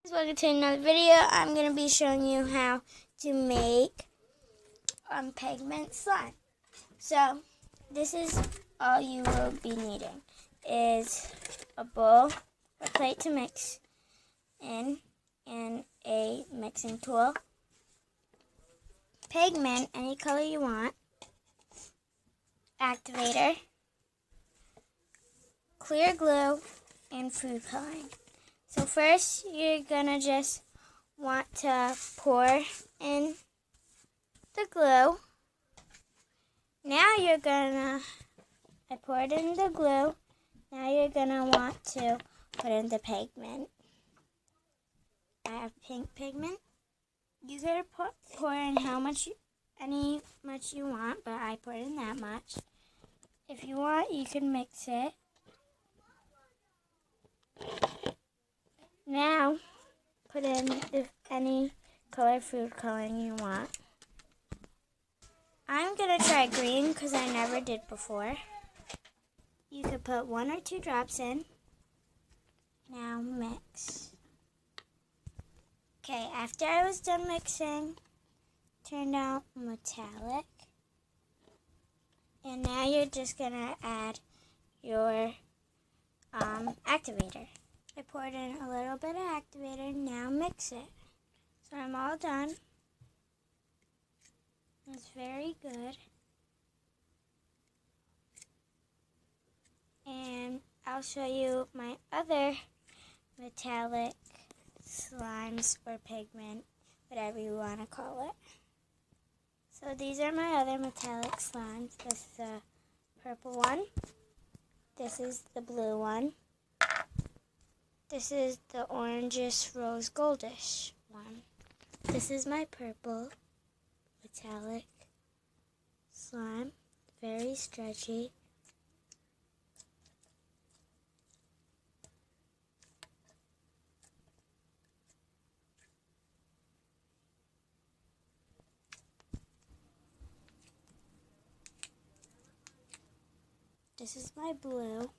Welcome to another video. I'm going to be showing you how to make pigment slime. So this is all you will be needing is a bowl or plate to mix in and a mixing tool, pigment any color you want, activator, clear glue, and food coloring. So first, you're gonna just want to pour in the glue. Now I poured in the glue. Now you're gonna want to put in the pigment. I have pink pigment. You gotta pour in any much you want, but I poured in that much. If you want, you can mix it. Now, put in any color food coloring you want. I'm going to try green because I never did before. You could put 1 or 2 drops in. Now mix. Okay, after I was done mixing, turned out metallic. And now you're just going to add your activator. I poured in a little bit of activator, now mix it. So I'm all done. It's very good. And I'll show you my other metallic slimes or pigment, whatever you want to call it. So these are my other metallic slimes. This is the purple one. This is the blue one. This is the orangish rose goldish one. This is my purple metallic slime, very stretchy. This is my blue.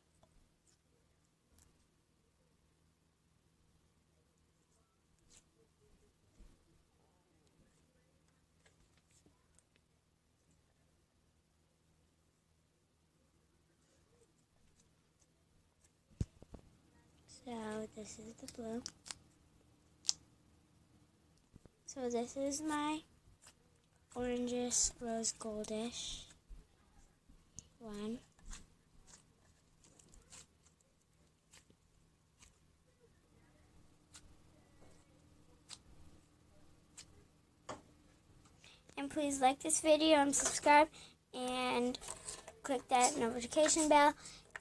So this is the blue. So this is my orangish rose goldish one. And please like this video and subscribe and click that notification bell.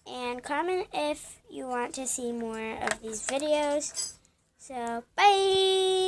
And comment if you want to see more of these videos. So, bye!